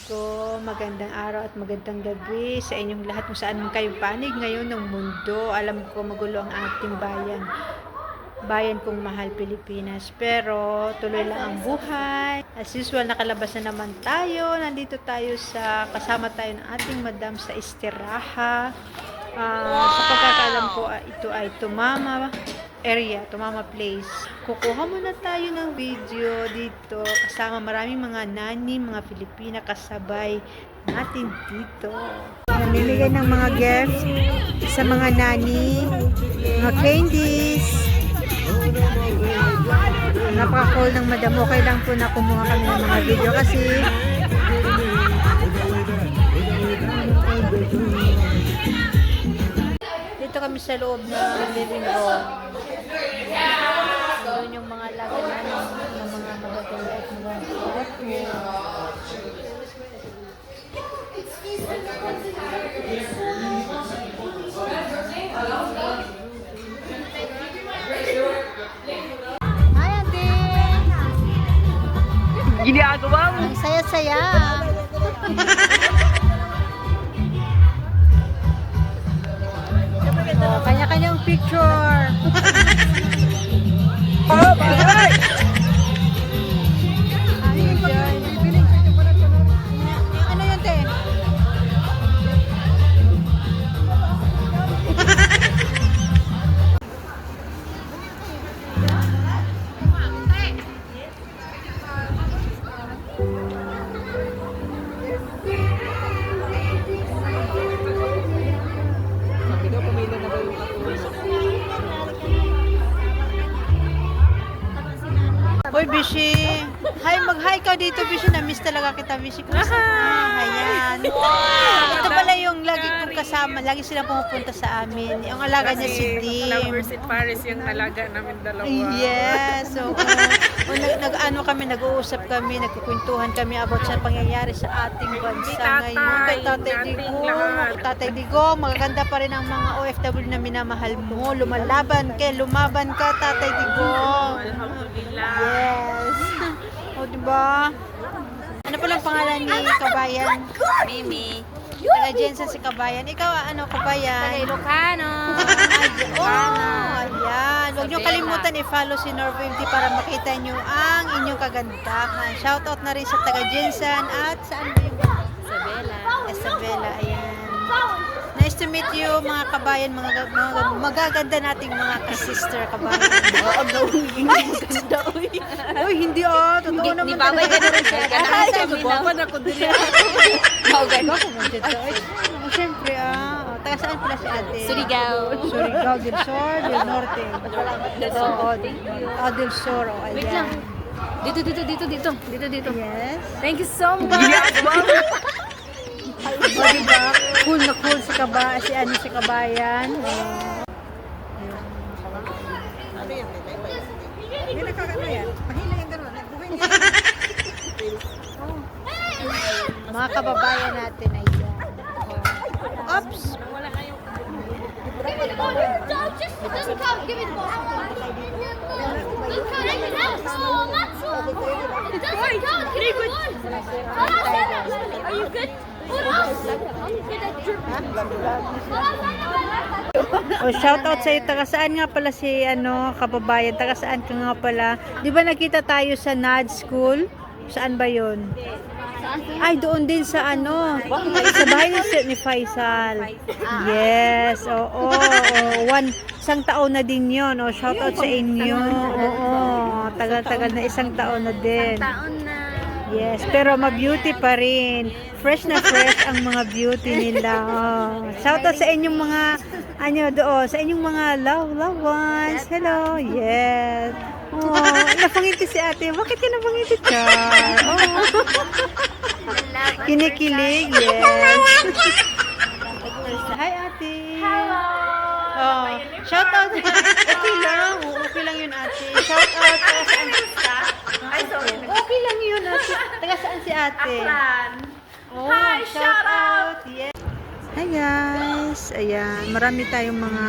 ko, magandang araw at magandang gabi sa inyong lahat kung saan man kayo panig ngayon ng mundo. Alam ko magulo ang ating bayan. Bayan kong mahal, Pilipinas. Pero tuloy lang ang buhay. As usual, nakalabas na naman tayo. Nandito tayo kasama tayo ng ating madam sa istiraha. Sa pagkakaalam ko, ito ay Tumama area, Tumama Place. Kukuha muna tayo ng video dito kasama maraming mga nani, mga Pilipina kasabay natin dito. Namimigay ng mga gifts sa mga nani, mga candies. Napaka-cool ng madam. Okay lang po na kumuha kami ng mga video kasi dito kami sa loob ng living room. Doon yung mga alaga namin ng mga magaganda at mga Hi, Ate! Ginagawa mo? Ang saya-saya! Oh, kanya-kanyang picture. Oh, bagay! Ano yun, te? Hoy, Bishi. Hi, mag-hi ka dito, Bishi. Na-miss talaga kita, Bishi. Ayan. Ito pala yung lagi kong kasama. Lagi sila pumupunta sa amin. Yung alaga niya si Dim. Lovers in Paris yung alaga namin dalawa. Yes. So, nag-ano kami, nag-uusap kami, nagkukwentuhan kami about sa pangyayari sa ating bansa Tatay, ngayon. Kay Tatay dating Digong. lahat. Tatay Digong, magaganda pa rin ang mga OFW na minamahal mo. Lumaban ka, Tatay Digong. Alhamdulillah. Yes. O, diba? Ano palang pangalan ni Kabayan? Mimi. Taga Jensen si Kabayan. Ikaw, ano, Kabayan? Taga Ilocano. Ayan. Huwag niyo kalimutan i-follow si Norvimty para makita niyo ang inyong kagandahan. Shoutout na rin sa taga Jensen at saan ba yung Isabela, ayan. Nice to meet you, mga kabayan, mga magaganda nating mga ka-sister kabayan. Uy, hindi totoo naman. Ni Babay ka na rin siya. Gagawin na ako dili. Siyempre, taga saan pala si ate? Surigao del Sur, del Norte. Del Sur, ayan. Wait lang. Dito. Yes. Thank you so much. O, diba? Cool na cool si Kabayan. Mga kababayan natin, ayan. Oops! O, shoutout sa iyo. Taga saan nga pala si kababayan? Taga saan ka nga pala? Di ba nakita tayo sa NAD School? Saan ba yun? Ay, doon din sa sa bahay ni Faisal. Yes, oo. Isang taon na din yun. O, shoutout sa inyo. Oo, tagal-tagal na, isang taon na din. Yes, pero ma-beauty pa rin. Fresh na fresh ang mga beauty nila. Oh. Shoutout sa inyong mga sa inyong mga love ones. Hello. Yes. Oh, napangiti si ate. Bakit ka napangiti, Char? Oh. Kinikilig. Yes. Hi, ate. Hello. Oh, shoutout. Okay lang. Okay lang yun, ate. Shoutout. Ay, sorry. Okay lang yun, ate. Taga saan si ate? Oh, Hi, shout out! Yes. Hi guys. Ayan, marami tayong mga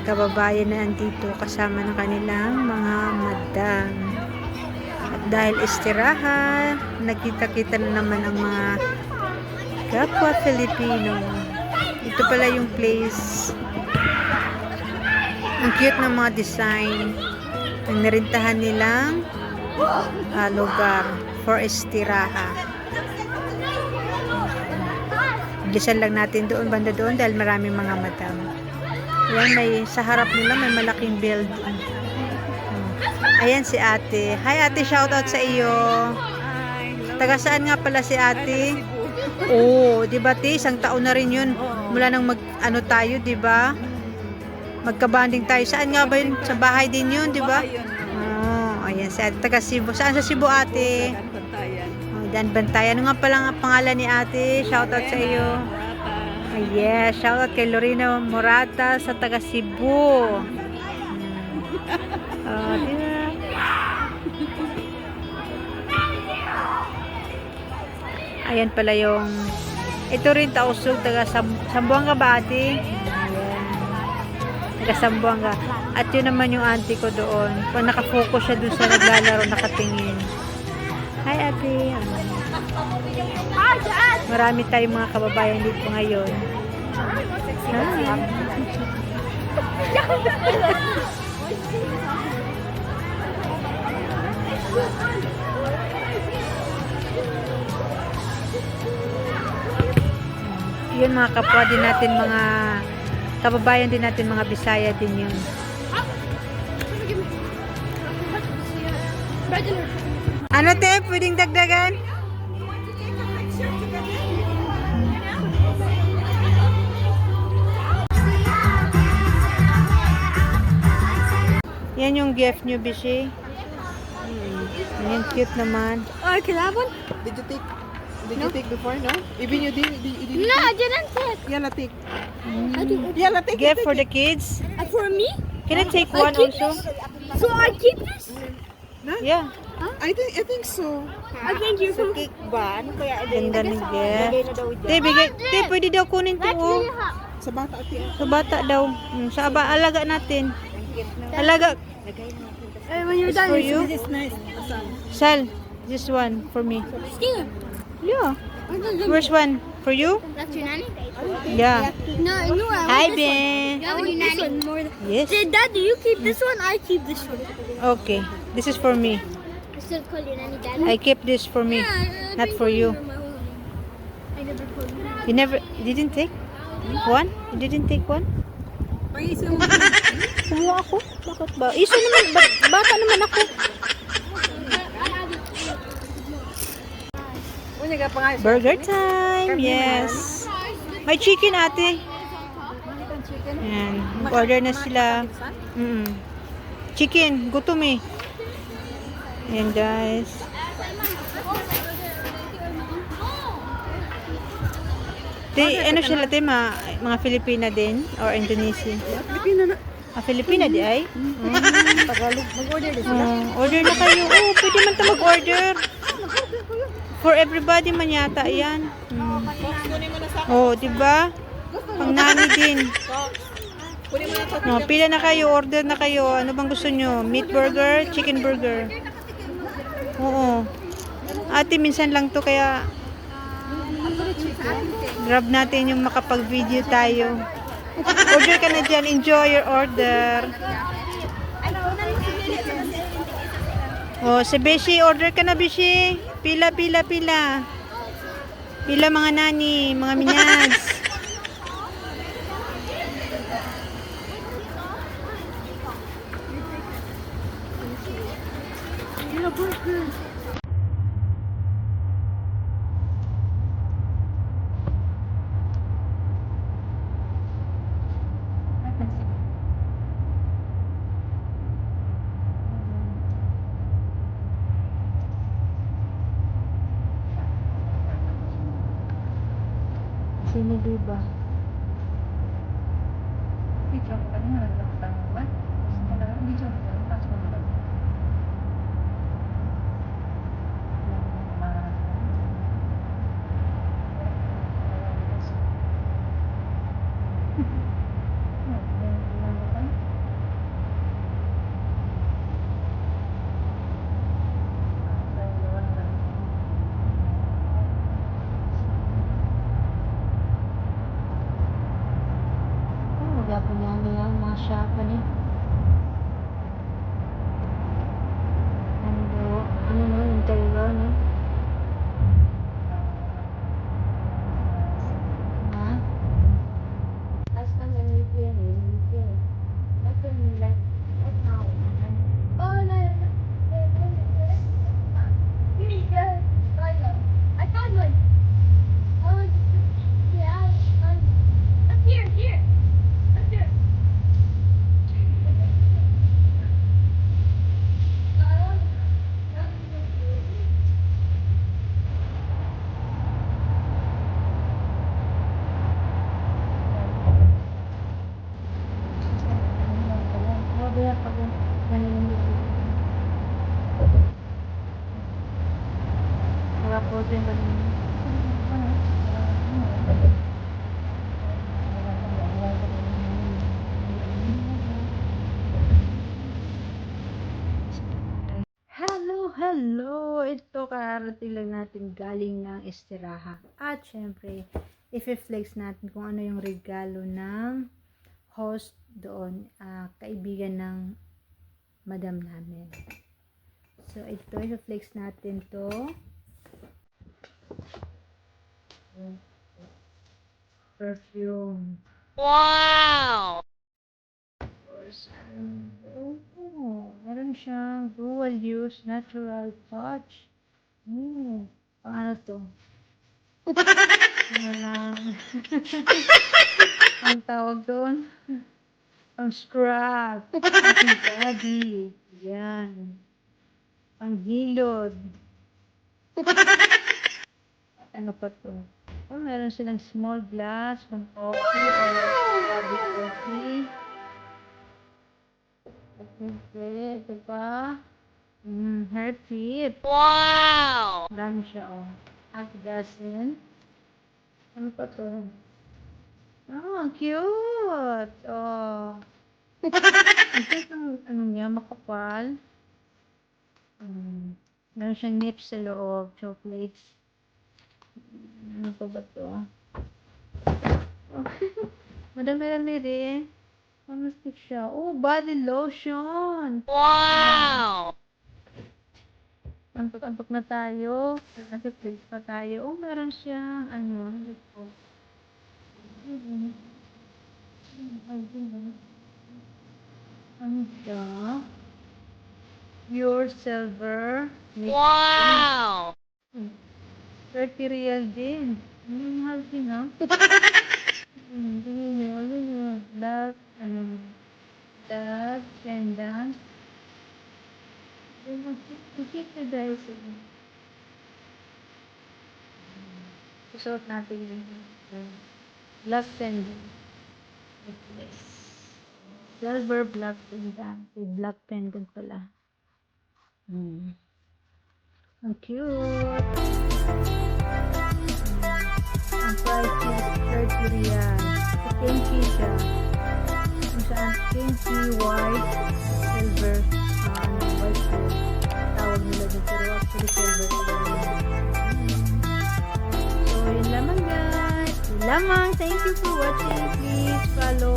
kababayan na andito kasama ng kanilang mga madam. At Dahil istiraha, nakita-kita na naman ang mga kapwa Filipino. Ito pala yung place. Ang cute ng mga design. Ang narintahan nilang lugar for istiraha. Bilisan lang natin doon, banda doon, dahil maraming mga madam. Yan, sa harap nila may malaking building. Ayan si ate. Hi ate, shoutout sa iyo. Taga saan nga pala si ate? Oo, di ba te? Isang taon na rin yun. Mula nang tayo, di ba? Magkabanding tayo. Saan nga ba yun? Sa bahay din yun, di ba? Oh, ayan si ate. Taga Cebu. Saan sa Cebu ate? Dan Bantayan. Ano nga pala ang pangalan ni ate? Shoutout sa iyo. Yes, shoutout kay Lorena Morata sa taga Cebu. Diba? Ayan pala yung ito rin Tausug, taga Sambuanga ba ate? Ayan. Taga Sambuanga. At yun naman yung auntie ko doon. Pag nakafocus siya doon sa naglalaro, nakatingin. Hi ate. Marami tayong mga kababayan dito ngayon. Hi. Yun mga kapwa din natin, mga kababayan din natin, mga Bisaya din yun. Ano te? Pwedeng dagdagan? Yan yung gift nyo, Bishi. Yan, cute naman. Oh, can I have one? Did you take before, no? Even you didn't No, I didn't take. Yalla, take. I do. Yalla, take. Gift for the kids. For me? Can I take one keep also? So I keep this? Yeah. I think so. I thank you for Cake ba? Ano kaya? Ganda ng gift. Te, bigay. Te, pwede daw kunin to. Oh. Sa bata, ate. Sa bata daw. Sa alaga natin. Alaga. when you're It's done, for you? this is nice. Sal, this one for me. Steal. Yeah. Where's one? For you? That's your nanny? Yeah. No, no. Hi, Ben. I want this one more. Yes. Dad, do you keep this one? I keep this one. Okay. This is for me. I still call your nanny Dad. I keep this for me. Not for you. I never called you. You didn't take one? You didn't take one? Kumuha ako? Bakit ba? Isa naman, bata naman ako. Burger time! Yes! May chicken ate. Yan. Order na sila. Chicken. Gutom eh. Ayan guys. Ano sila te? Mga Filipina din? Or Indonesia? Filipina na. Filipina di ay? Tagalog. Mag-order din sila. Order na kayo. Oh, pwede man ito mag-order. For everybody man yata yan. Oh, di ba? Pang nani din. No, pila na kayo, order na kayo. Ano bang gusto nyo? Meat burger, chicken burger. Oo. Ate, minsan lang to kaya grab natin yung makapag-video tayo. Order ka na dyan. Enjoy your order. Oh, si Beshi, order ka na, Beshi. Pila, pila, pila. Pila mga nani, mga minyads. Sino diba? Wala po mga shop ni. Ano yung talaga, no? Ha? As ang nalipin, That's when you like, right now. Oh, no. Really good. I found one. Oh, yeah. Up here, here. Up here. Hello, hello! Ito, kararating lang natin galing ng estirahan. At syempre, i-flex natin kung ano yung regalo ng host doon, kaibigan ng madam namin. So, ito, i-flex natin to. Perfume. Wow! Meron siyang dual use natural touch. Paano to? Ano lang? Ang tawag doon? Ang scrub. Ang body. Yan. Ang hilod. Ano pa to? Oh, meron silang small glass ng coffee or body coffee. Okay, ito pa. Hair tip. Wow! Dami siya, oh. Half dozen. Ano pa to? Oh, ang cute! Oh. Ang cute ng, ano niya, makapal. Meron siyang nips sa loob, chocolates. Ano pa ba to? Oh. Madami-rami rin. Mamastik siya. Oh, body lotion! Wow! Antok-antok na tayo. Nag-place pa tayo. Oh, meron siyang, ano, ito. Ano siya? Pure silver. Wow! 30 real din. Mahal din, ha? Dark, dark pendant. Makikita dahil sa susuot natin yung black pendant. Silver black pendant. Black pendant pala. Ang cute. Ang price niya is 30 real. So, kinky siya. Kung saan kinky, white, silver, white gold. Tawag nila dun. Pero actually silver talaga. So, yun lamang guys. Yun lamang. Thank you for watching. Please follow,